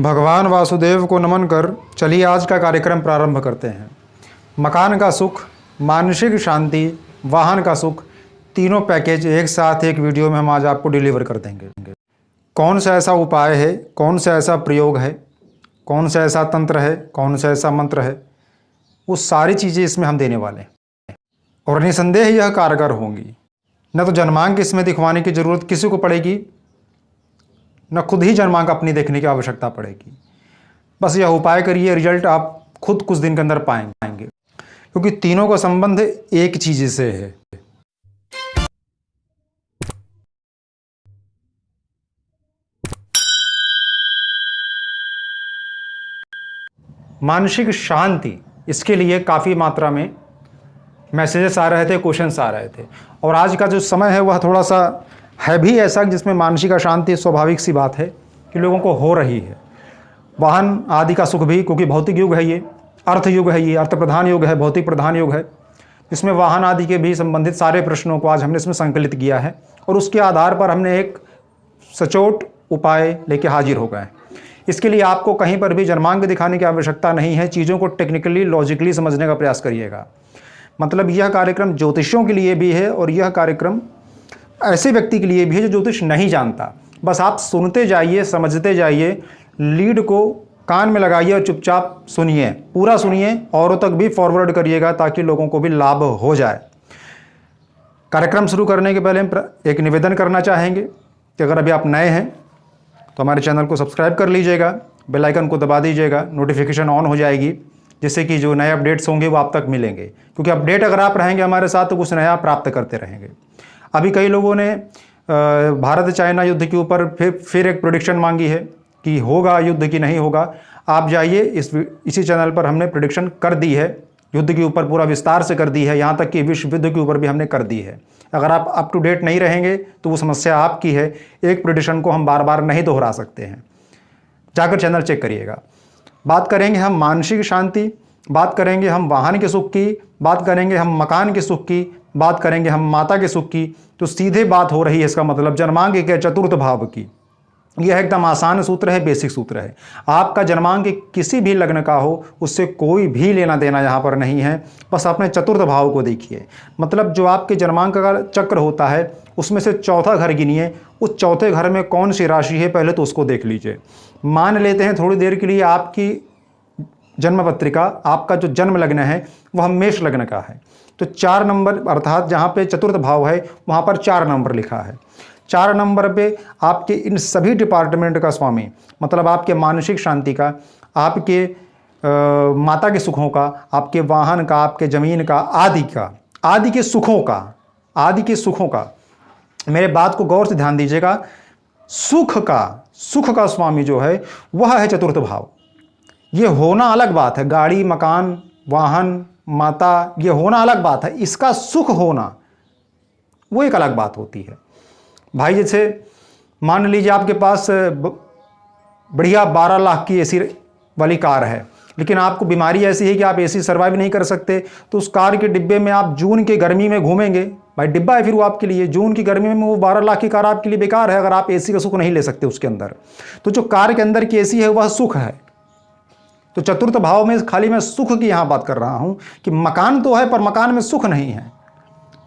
भगवान वासुदेव को नमन कर चलिए आज का कार्यक्रम प्रारंभ करते हैं। मकान का सुख, मानसिक शांति, वाहन का सुख, तीनों पैकेज एक साथ एक वीडियो में हम आज आपको डिलीवर कर देंगे। कौन सा ऐसा उपाय है, कौन सा ऐसा प्रयोग है, कौन सा ऐसा तंत्र है, कौन सा ऐसा मंत्र है, वो सारी चीज़ें इसमें हम देने वाले हैं और निसंदेह यह कारगर होंगी। न तो जन्मांक इसमें दिखवाने की ज़रूरत किसी को पड़ेगी, न खुद ही जन्मांक अपनी देखने की आवश्यकता पड़ेगी। बस यह उपाय करिए, रिजल्ट आप खुद कुछ दिन के अंदर पाएंगे, क्योंकि तीनों का संबंध एक चीज़ से है। मानसिक शांति, इसके लिए काफ़ी मात्रा में मैसेजेस आ रहे थे, क्वेश्चंस आ रहे थे और आज का जो समय है वह थोड़ा सा है भी ऐसा जिसमें मानसिक अशांति स्वाभाविक सी बात है कि लोगों को हो रही है। वाहन आदि का सुख भी, क्योंकि भौतिक युग है, ये अर्थ युग है, ये अर्थ प्रधान युग है, भौतिक प्रधान युग है, जिसमें वाहन आदि के भी संबंधित सारे प्रश्नों को आज हमने इसमें संकलित किया है और उसके आधार पर हमने एक सचोट उपाय लेके हाजिर हो गए। इसके लिए आपको कहीं पर भी जन्मांक दिखाने की आवश्यकता नहीं है। चीज़ों को टेक्निकली, लॉजिकली समझने का प्रयास करिएगा। मतलब यह कार्यक्रम ज्योतिषियों के लिए भी है और यह कार्यक्रम ऐसे व्यक्ति के लिए भी है जो ज्योतिष नहीं जानता। बस आप सुनते जाइए, समझते जाइए, लीड को कान में लगाइए और चुपचाप सुनिए, पूरा सुनिए, औरों तक भी फॉरवर्ड करिएगा ताकि लोगों को भी लाभ हो जाए। कार्यक्रम शुरू करने के पहले हम एक निवेदन करना चाहेंगे कि अगर अभी आप नए हैं तो हमारे चैनल को सब्सक्राइब कर लीजिएगा, बेल आइकन को दबा दीजिएगा, नोटिफिकेशन ऑन हो जाएगी, जिससे कि जो नए अपडेट्स होंगे वो आप तक मिलेंगे। क्योंकि अपडेट अगर आप रहेंगे हमारे साथ तो कुछ नया प्राप्त करते रहेंगे। अभी कई लोगों ने भारत चाइना युद्ध के ऊपर फिर एक प्रेडिक्शन मांगी है कि होगा युद्ध की नहीं होगा। आप जाइए, इसी चैनल पर हमने प्रेडिक्शन कर दी है, युद्ध के ऊपर पूरा विस्तार से कर दी है, यहाँ तक कि विश्व युद्ध के ऊपर भी हमने कर दी है। अगर आप अप टू डेट नहीं रहेंगे तो वो समस्या आपकी है। एक प्रेडिक्शन को हम बार बार नहीं दोहरा सकते हैं, जाकर चैनल चेक करिएगा। बात करेंगे हम मानसिक शांति, बात करेंगे हम वाहन के सुख की, बात करेंगे हम मकान के सुख की, बात करेंगे हम माता के सुख की। तो सीधे बात हो रही है, इसका मतलब जन्मांक के चतुर्थ भाव की। यह एकदम आसान सूत्र है, बेसिक सूत्र है। आपका जन्मांक किसी भी लग्न का हो, उससे कोई भी लेना देना यहाँ पर नहीं है। बस अपने चतुर्थ भाव को देखिए। मतलब जो आपके जन्मांक का चक्र होता है उसमें से चौथा घर गिनिए, उस चौथे घर में कौन सी राशि है पहले तो उसको देख लीजिए। मान लेते हैं थोड़ी देर के लिए आपकी जन्म पत्रिका, आपका जो जन्म लग्न है वह मेष लग्न का है, तो 4 नंबर, अर्थात जहाँ पे चतुर्थ भाव है वहाँ पर 4 नंबर लिखा है। 4 नंबर पे आपके इन सभी डिपार्टमेंट का स्वामी, मतलब आपके मानसिक शांति का, आपके माता के सुखों का, आपके वाहन का, आपके ज़मीन का, आदि के सुखों का, मेरे बात को गौर से ध्यान दीजिएगा। सुख का स्वामी जो है वह है चतुर्थ भाव। ये होना अलग बात है, गाड़ी, मकान, वाहन, माता, ये होना अलग बात है। इसका सुख होना वो एक अलग बात होती है। भाई जैसे मान लीजिए आपके पास बढ़िया 12 लाख की एसी वाली कार है, लेकिन आपको बीमारी ऐसी है कि आप एसी सर्वाइव नहीं कर सकते, तो उस कार के डिब्बे में आप जून की गर्मी में घूमेंगे। भाई डिब्बा है फिर वो आपके लिए, जून की गर्मी में वो 12 लाख की कार आपके लिए बेकार है अगर आप एसी का सुख नहीं ले सकते उसके अंदर। तो जो कार के अंदर की एसी है वह सुख है। तो चतुर्थ भाव में खाली मैं सुख की यहाँ बात कर रहा हूँ कि मकान तो है पर मकान में सुख नहीं है,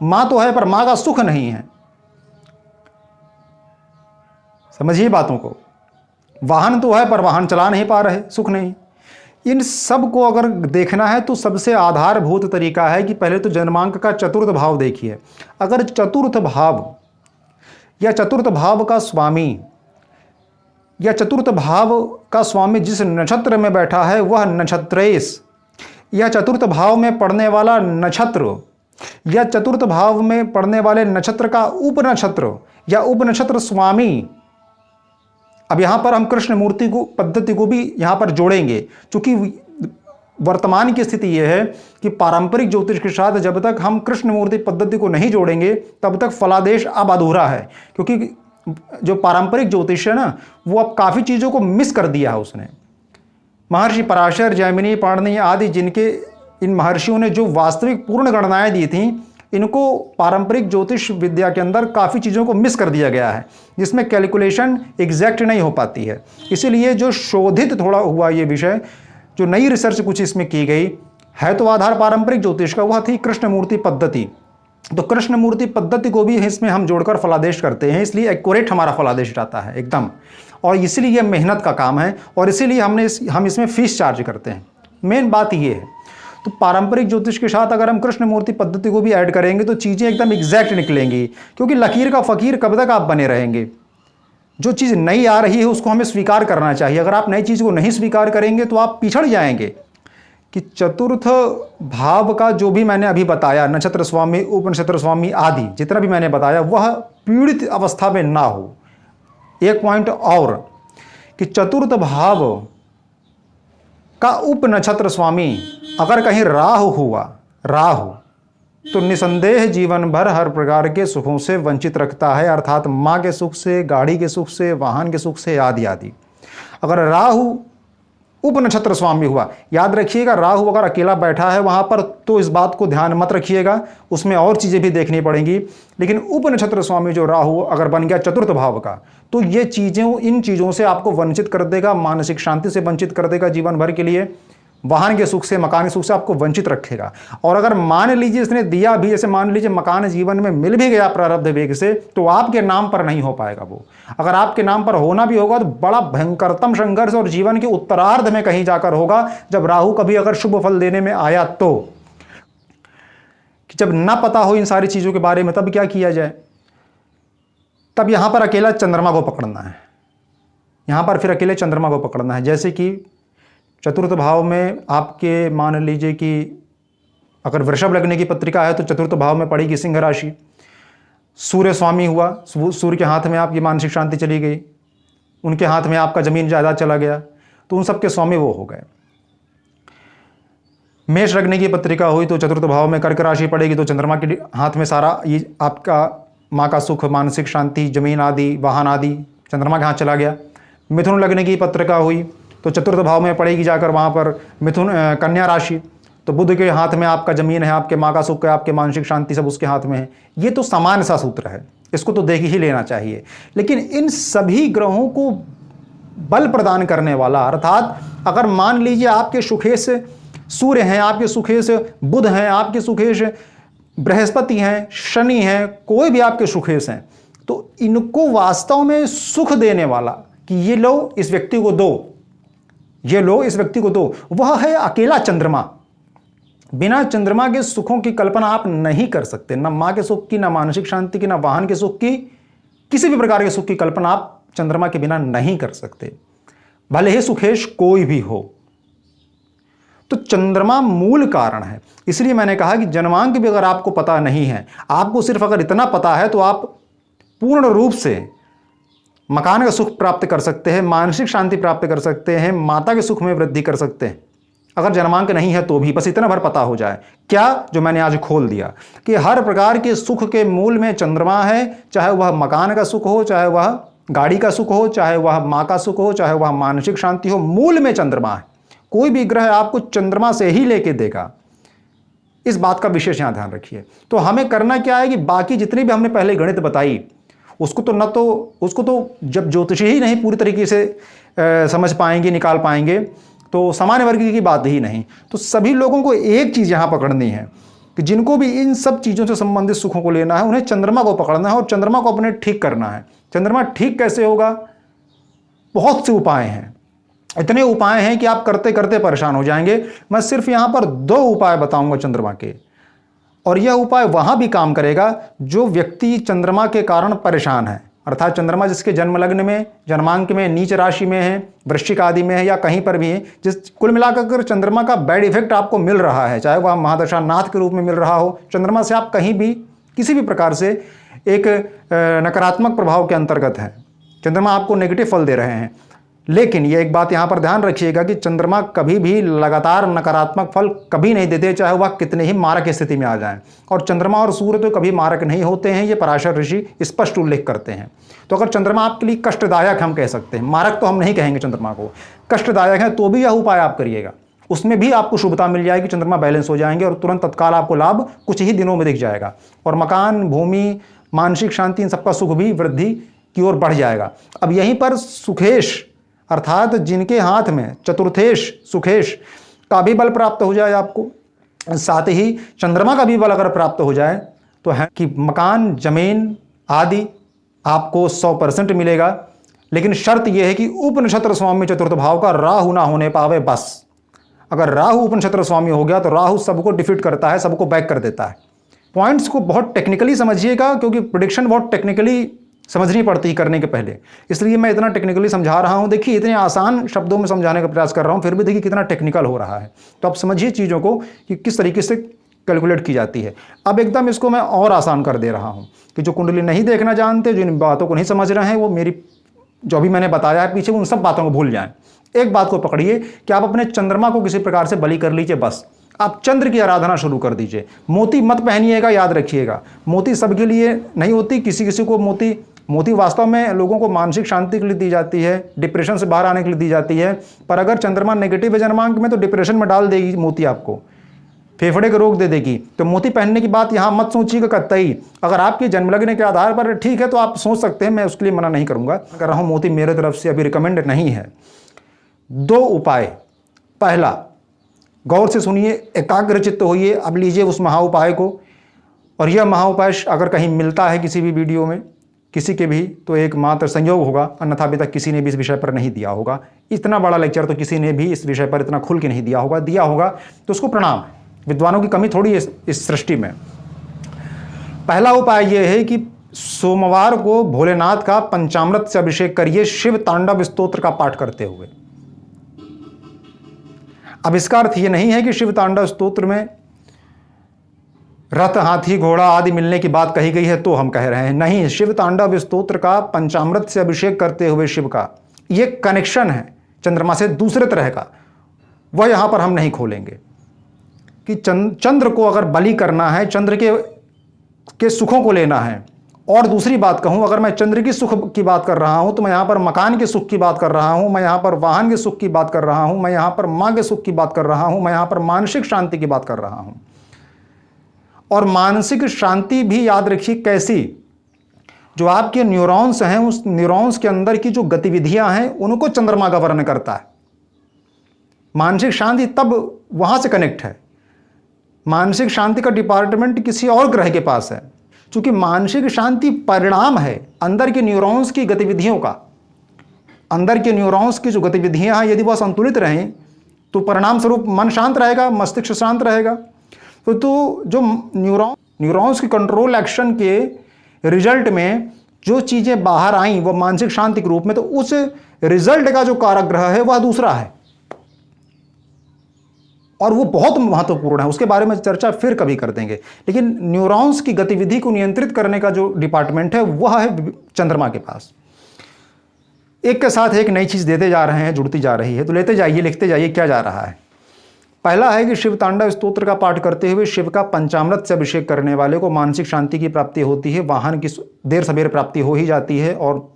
माँ तो है पर माँ का सुख नहीं है। समझिए बातों को। वाहन तो है पर वाहन चला नहीं पा रहे, सुख नहीं। इन सब को अगर देखना है तो सबसे आधारभूत तरीका है कि पहले तो जन्मांक का चतुर्थ भाव देखिए। अगर चतुर्थ भाव या चतुर्थ भाव का स्वामी या चतुर्थ भाव का स्वामी जिस नक्षत्र में बैठा है वह नक्षत्रेश, या चतुर्थ भाव में पड़ने वाला नक्षत्र या चतुर्थ भाव में पड़ने वाले नक्षत्र का उपनक्षत्र या उपनक्षत्र स्वामी। अब यहाँ पर हम कृष्ण मूर्ति को, पद्धति को भी यहाँ पर जोड़ेंगे, क्योंकि वर्तमान की स्थिति यह है कि पारंपरिक ज्योतिष के साथ जब तक हम कृष्ण मूर्ति पद्धति को नहीं जोड़ेंगे तब तक फलादेश अब अधूरा है। क्योंकि जो पारंपरिक ज्योतिष है ना, वो अब काफ़ी चीज़ों को मिस कर दिया है उसने। महर्षि पराशर, जैमिनी, पाणिनि आदि, जिनके इन महर्षियों ने जो वास्तविक पूर्ण गणनाएं दी थी, इनको पारंपरिक ज्योतिष विद्या के अंदर काफ़ी चीज़ों को मिस कर दिया गया है, जिसमें कैलकुलेशन एग्जैक्ट नहीं हो पाती है। इसीलिए जो शोधित थोड़ा हुआ ये विषय, जो नई रिसर्च कुछ इसमें की गई है, तो आधार पारंपरिक ज्योतिष का, वह थी कृष्णमूर्ति पद्धति। तो कृष्णमूर्ति पद्धति को भी इसमें हम जोड़कर फलादेश करते हैं, इसलिए एक्यूरेट हमारा फलादेश जाता है एकदम, और इसीलिए यह मेहनत का काम है, और इसीलिए हम इसमें फीस चार्ज करते हैं। मेन बात ये है। तो पारंपरिक ज्योतिष के साथ अगर हम कृष्णमूर्ति पद्धति को भी ऐड करेंगे तो चीज़ें एकदम एग्जैक्ट निकलेंगी, क्योंकि लकीर का फ़कीर कब तक आप बने रहेंगे। जो चीज़ नई आ रही है उसको हमें स्वीकार करना चाहिए। अगर आप नई चीज़ को नहीं स्वीकार करेंगे तो आप पिछड़ जाएंगे। कि चतुर्थ भाव का जो भी मैंने अभी बताया, नक्षत्र स्वामी, उपनक्षत्र स्वामी आदि जितना भी मैंने बताया, वह पीड़ित अवस्था में ना हो। एक पॉइंट और कि चतुर्थ भाव का उपनक्षत्र स्वामी अगर कहीं राहु हुआ, राहु, तो निसंदेह जीवन भर हर प्रकार के सुखों से वंचित रखता है, अर्थात माँ के सुख से, गाड़ी के सुख से, वाहन के सुख से आदि आदि। अगर राहु उपनक्षत्र स्वामी हुआ, याद रखिएगा, राहु अगर अकेला बैठा है वहां पर तो इस बात को ध्यान मत रखिएगा, उसमें और चीज़ें भी देखनी पड़ेंगी। लेकिन उपनक्षत्र स्वामी जो राहु अगर बन गया चतुर्थ भाव का, तो ये चीज़ें, इन चीज़ों से आपको वंचित कर देगा, मानसिक शांति से वंचित कर देगा जीवन भर के लिए, वाहन के सुख से, मकान के सुख से आपको वंचित रखेगा। और अगर मान लीजिए इसने दिया भी, जैसे मान लीजिए मकान जीवन में मिल भी गया प्रारब्ध वेग से, तो आपके नाम पर नहीं हो पाएगा वो। अगर आपके नाम पर होना भी होगा तो बड़ा भयंकरतम संघर्ष और जीवन के उत्तरार्ध में कहीं जाकर होगा, जब राहु कभी अगर शुभ फल देने में आया तो। कि जब ना पता हो इन सारी चीज़ों के बारे में, तब क्या किया जाए? तब यहां पर अकेला चंद्रमा को पकड़ना है, यहां पर फिर अकेले चंद्रमा को पकड़ना है। जैसे कि चतुर्थ भाव में आपके, मान लीजिए कि अगर वृषभ लग्न की पत्रिका है तो चतुर्थ भाव में पड़ेगी सिंह राशि। सूर्य स्वामी हुआ, सूर्य के हाथ में आपकी मानसिक शांति चली गई, उनके हाथ में आपका जमीन जायदाद चला गया, तो उन सबके स्वामी वो हो गए। मेष लग्न की पत्रिका हुई तो चतुर्थ भाव में कर्क राशि पड़ेगी, तो चंद्रमा के हाथ में सारा ये आपका माँ का सुख, मानसिक शांति, जमीन आदि, वाहन आदि चंद्रमा के हाथ चला गया। मिथुन लग्न की पत्रिका हुई तो चतुर्थ भाव में पड़ेगी जाकर वहाँ पर कन्या राशि, तो बुध के हाथ में आपका जमीन है, आपके माँ का सुख है, आपके मानसिक शांति सब उसके हाथ में है। ये तो सामान्य सा सूत्र है, इसको तो देख ही लेना चाहिए। लेकिन इन सभी ग्रहों को बल प्रदान करने वाला, अर्थात अगर मान लीजिए आपके सुखेश सूर्य हैं, आपके सुखेश बुध हैं, आपके सुखेश बृहस्पति हैं, शनि हैं, कोई भी आपके सुखेश हैं, तो इनको वास्तव में सुख देने वाला कि ये लो इस व्यक्ति को दो, ये लो इस व्यक्ति को दो, वह है अकेला चंद्रमा। बिना चंद्रमा के सुखों की कल्पना आप नहीं कर सकते, ना माँ के सुख की, ना मानसिक शांति की, ना वाहन के सुख की, किसी भी प्रकार के सुख की कल्पना आप चंद्रमा के बिना नहीं कर सकते, भले ही सुखेश कोई भी हो। तो चंद्रमा मूल कारण है। इसलिए मैंने कहा कि जन्मांक भी अगर आपको पता नहीं है, आपको सिर्फ अगर इतना पता है, तो आप पूर्ण रूप से मकान का सुख प्राप्त कर सकते हैं, मानसिक शांति प्राप्त कर सकते हैं, माता के सुख में वृद्धि कर सकते हैं। अगर जन्मांक नहीं है तो भी बस इतना भर पता हो जाए, क्या, जो मैंने आज खोल दिया कि हर प्रकार के सुख के मूल में चंद्रमा है, चाहे वह मकान का सुख हो, चाहे वह गाड़ी का सुख हो, चाहे वह माँ का सुख हो, चाहे वह मानसिक शांति हो, मूल में चंद्रमा है। कोई भी ग्रह आपको चंद्रमा से ही लेके देगा, इस बात का विशेष यहाँ ध्यान रखिए। तो हमें करना क्या है कि बाकी जितनी भी हमने पहले गणित बताई, उसको तो जब ज्योतिषी ही नहीं पूरी तरीके से समझ पाएंगे, निकाल पाएंगे, तो सामान्य वर्ग की बात ही नहीं। तो सभी लोगों को एक चीज़ यहाँ पकड़नी है कि जिनको भी इन सब चीज़ों से संबंधित सुखों को लेना है, उन्हें चंद्रमा को पकड़ना है और चंद्रमा को अपने ठीक करना है। चंद्रमा ठीक कैसे होगा? बहुत से उपाय हैं, इतने उपाय हैं कि आप करते करते परेशान हो जाएंगे। मैं सिर्फ यहाँ पर 2 उपाय बताऊंगा चंद्रमा के, और यह उपाय वहां भी काम करेगा जो व्यक्ति चंद्रमा के कारण परेशान है, अर्थात चंद्रमा जिसके जन्म लग्न में, जन्मांक में, नीच राशि में है, वृश्चिक आदि में है, या कहीं पर भी है, जिस कुल मिलाकर चंद्रमा का बैड इफेक्ट आपको मिल रहा है, चाहे वह महादशा नाथ के रूप में मिल रहा हो, चंद्रमा से आप कहीं भी किसी भी प्रकार से एक नकारात्मक प्रभाव के अंतर्गत है, चंद्रमा आपको नेगेटिव फल दे रहे हैं। लेकिन ये एक बात यहाँ पर ध्यान रखिएगा कि चंद्रमा कभी भी लगातार नकारात्मक फल कभी नहीं देते, चाहे वह कितने ही मारक स्थिति में आ जाएं। और चंद्रमा और सूर्य तो कभी मारक नहीं होते हैं, ये पराशर ऋषि स्पष्ट उल्लेख करते हैं। तो अगर चंद्रमा आपके लिए कष्टदायक हम कह सकते हैं, मारक तो हम नहीं कहेंगे चंद्रमा को, कष्टदायक है, तो भी यह उपाय आप करिएगा। उसमें भी आपको शुभता मिल जाएगी, चंद्रमा बैलेंस हो जाएंगे और तुरंत तत्काल आपको लाभ कुछ ही दिनों में दिख जाएगा। और मकान, भूमि, मानसिक शांति, इन सबका सुख भी वृद्धि की ओर बढ़ जाएगा। अब यहीं पर सुखेश अर्थात जिनके हाथ में चतुर्थेश सुखेश का भी बल प्राप्त हो जाए आपको, साथ ही चंद्रमा का भी बल अगर प्राप्त हो जाए तो है कि मकान, जमीन आदि आपको 100% मिलेगा। लेकिन शर्त यह है कि उपनक्षत्र स्वामी चतुर्थ भाव का राहु ना होने पावे बस। अगर राहु उपनक्षत्र स्वामी हो गया तो राहु सबको डिफीट करता है, सबको बैक कर देता है। पॉइंट्स को बहुत टेक्निकली समझिएगा, क्योंकि प्रेडिक्शन बहुत टेक्निकली समझनी पड़ती है करने के पहले, इसलिए मैं इतना टेक्निकली समझा रहा हूं। देखिए इतने आसान शब्दों में समझाने का प्रयास कर रहा हूं, फिर भी देखिए कितना टेक्निकल हो रहा है। तो आप समझिए चीज़ों को कि किस तरीके से कैलकुलेट की जाती है। अब एकदम इसको मैं और आसान कर दे रहा हूं कि जो कुंडली नहीं देखना जानते, जो इन बातों को नहीं समझ रहे हैं, वो मेरी जो अभी मैंने बताया है पीछे, उन सब बातों को भूल जाएं। एक बात को पकड़िए कि आप अपने चंद्रमा को किसी प्रकार से बलि कर लीजिए, बस आप चंद्र की आराधना शुरू कर दीजिए। मोती मत पहनिएगा, याद रखिएगा। मोती सबके लिए नहीं होती, किसी किसी को मोती वास्तव में लोगों को मानसिक शांति के लिए दी जाती है, डिप्रेशन से बाहर आने के लिए दी जाती है। पर अगर चंद्रमा नेगेटिव है जन्मांक में तो डिप्रेशन में डाल देगी मोती, आपको फेफड़े के रोग दे देगी। तो मोती पहनने की बात यहाँ मत सोचिएगा कतई। अगर आपकी जन्मलग्न के आधार पर ठीक है तो आप सोच सकते हैं, मैं उसके लिए मना नहीं करूँगा। कर रहा हूँ, मोती मेरे तरफ से अभी रिकमेंड नहीं है। 2 उपाय। पहला, गौर से सुनिए, एकाग्र चित्त होइए, अब लीजिए उस महा उपाय को। और यह महा उपाय अगर कहीं मिलता है किसी भी वीडियो में किसी के भी, तो एकमात्र संयोग होगा, अन्यथा अभी तक किसी ने भी इस विषय पर नहीं दिया होगा। इतना बड़ा लेक्चर तो किसी ने भी इस विषय पर इतना खुल के नहीं दिया होगा तो उसको प्रणाम। विद्वानों की कमी थोड़ी इस सृष्टि में। पहला उपाय यह है कि सोमवार को भोलेनाथ का पंचामृत से अभिषेक करिए, शिव तांडव स्तोत्र का पाठ करते हुए। अब इसका अर्थ यह नहीं है कि शिव तांडव स्तोत्र में रथ, हाथी, घोड़ा आदि मिलने की बात कही गई है तो हम कह रहे हैं, नहीं। शिव तांडव स्तोत्र का पंचामृत से अभिषेक करते हुए शिव का ये कनेक्शन है चंद्रमा से दूसरे तरह का, वह यहां पर हम नहीं खोलेंगे। कि चंद्र को अगर बलि करना है, चंद्र के सुखों को लेना है। और दूसरी बात कहूं, अगर मैं चंद्र की सुख की बात कर रहा हूं तो मैं यहां पर मकान के सुख की बात कर रहा हूं, मैं यहां पर वाहन के सुख की बात कर रहा हूं, मैं यहां पर मां के सुख की बात कर रहा हूं, मैं यहां पर मानसिक शांति की बात कर रहा हूं। और मानसिक शांति भी याद रखिए कैसी, जो आपके न्यूरॉन्स हैं, उस न्यूरॉन्स के अंदर की जो गतिविधियां हैं उनको चंद्रमा का वर्णन करता है। मानसिक शांति तब वहां से कनेक्ट है। मानसिक शांति का डिपार्टमेंट किसी और ग्रह के पास है, क्योंकि मानसिक शांति परिणाम है अंदर के न्यूरॉन्स की गतिविधियों का। अंदर के न्यूरॉन्स की जो गतिविधियां हैं, यदि वह संतुलित रहें तो परिणाम स्वरूप मन शांत रहेगा, मस्तिष्क शांत रहेगा। तो जो न्यूरॉन्स की कंट्रोल एक्शन के रिजल्ट में जो चीज़ें बाहर आई वह मानसिक शांति के रूप में, तो उस रिजल्ट का जो कारक ग्रह है वह दूसरा है और वो बहुत महत्वपूर्ण है। उसके बारे में चर्चा फिर कभी कर देंगे। लेकिन न्यूरॉन्स की गतिविधि को नियंत्रित करने का जो डिपार्टमेंट है वह है चंद्रमा के पास। एक के साथ एक नई चीज़ देते जा रहे हैं, जुड़ती जा रही है, तो लेते जाइए, लिखते जाइए क्या जा रहा है। पहला है कि शिव तांडव स्तोत्र का पाठ करते हुए शिव का पंचामृत से अभिषेक करने वाले को मानसिक शांति की प्राप्ति होती है, वाहन की देर सवेर प्राप्ति हो ही जाती है और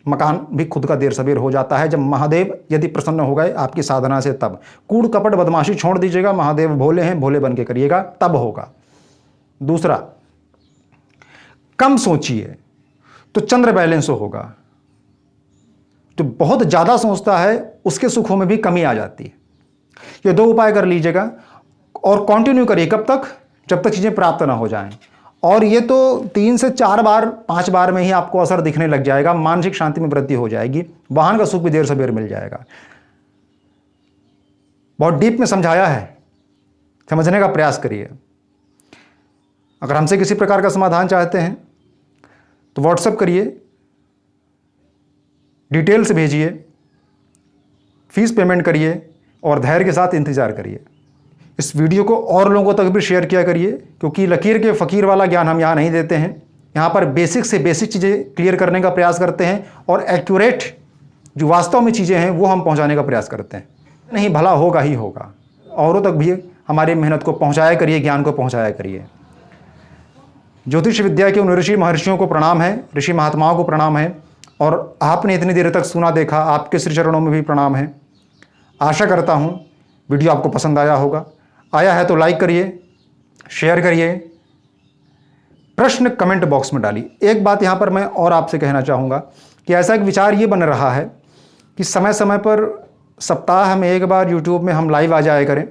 मकान भी खुद का देर सवेर हो जाता है। जब महादेव यदि प्रसन्न हो गए आपकी साधना से, तब कूड़ कपट बदमाशी छोड़ दीजिएगा, महादेव भोले हैं, भोले बन के करिएगा, तब होगा। दूसरा, कम सोचिए तो चंद्र बैलेंस होगा। जो बहुत ज़्यादा सोचता है उसके सुखों में भी कमी आ जाती है। ये 2 उपाय कर लीजिएगा और कंटिन्यू करिए। कब तक? जब तक चीज़ें प्राप्त ना हो जाएं। और ये तो 3 से 4 बार 5 बार में ही आपको असर दिखने लग जाएगा, मानसिक शांति में वृद्धि हो जाएगी, वाहन का सुख भी देर सवेर मिल जाएगा। बहुत डीप में समझाया है, समझने का प्रयास करिए। अगर हमसे किसी प्रकार का समाधान चाहते हैं तो व्हाट्सएप करिए, डिटेल्स भेजिए, फीस पेमेंट करिए और धैर्य के साथ इंतजार करिए। इस वीडियो को और लोगों तक भी शेयर किया करिए, क्योंकि लकीर के फ़कीर वाला ज्ञान हम यहाँ नहीं देते हैं। यहाँ पर बेसिक से बेसिक चीज़ें क्लियर करने का प्रयास करते हैं और एक्यूरेट जो वास्तव में चीज़ें हैं वो हम पहुँचाने का प्रयास करते हैं। नहीं, भला होगा ही होगा। औरों तक भी हमारी मेहनत को पहुँचाया करिए, ज्ञान को पहुँचाया करिए। ज्योतिष विद्या के उन ऋषि महर्षियों को प्रणाम है, ऋषि महात्माओं को प्रणाम है, और आपने इतनी देर तक सुना देखा, आपके श्री चरणों में भी प्रणाम है। आशा करता हूँ वीडियो आपको पसंद आया होगा। आया है तो लाइक करिए, शेयर करिए, प्रश्न कमेंट बॉक्स में डालिए। एक बात यहाँ पर मैं और आपसे कहना चाहूँगा कि ऐसा एक विचार ये बन रहा है कि समय समय पर सप्ताह में एक बार यूट्यूब में हम लाइव आ जाया करें,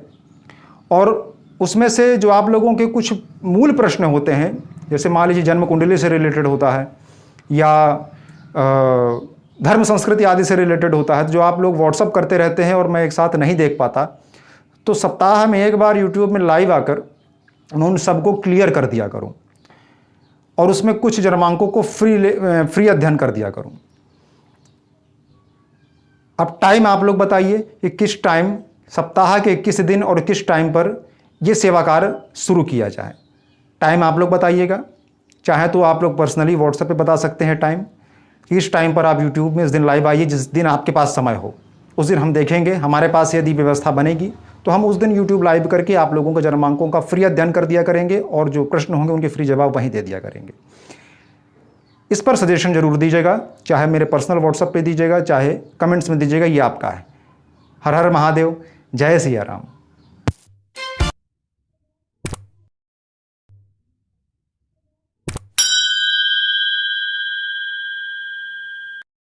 और उसमें से जो आप लोगों के कुछ मूल प्रश्न होते हैं, जैसे मान लीजिए जन्म कुंडली से रिलेटेड होता है या धर्म संस्कृति आदि से रिलेटेड होता है, जो आप लोग व्हाट्सअप करते रहते हैं और मैं एक साथ नहीं देख पाता, तो सप्ताह में एक बार यूट्यूब में लाइव आकर मैं उन सबको क्लियर कर दिया करूं और उसमें कुछ जन्मांकों को फ्री अध्ययन कर दिया करूं। अब टाइम आप लोग बताइए कि किस टाइम, सप्ताह के किस दिन और किस टाइम पर यह सेवा कार्य शुरू किया जाए। टाइम आप लोग बताइएगा, चाहे तो आप लोग पर्सनली व्हाट्सएप पे बता सकते हैं टाइम, कि इस टाइम पर आप यूट्यूब में इस दिन लाइव आइए, जिस दिन आपके पास समय हो उस दिन हम देखेंगे। हमारे पास यदि व्यवस्था बनेगी तो हम उस दिन यूट्यूब लाइव करके आप लोगों को जन्मांकों का फ्री अध्ययन कर दिया करेंगे और जो प्रश्न होंगे उनके फ्री जवाब वहीं दे दिया करेंगे। इस पर सजेशन जरूर दीजिएगा, चाहे मेरे पर्सनल व्हाट्सएप पे दीजिएगा, चाहे कमेंट्स में दीजिएगा, ये आपका है। हर हर महादेव, जय सिया राम।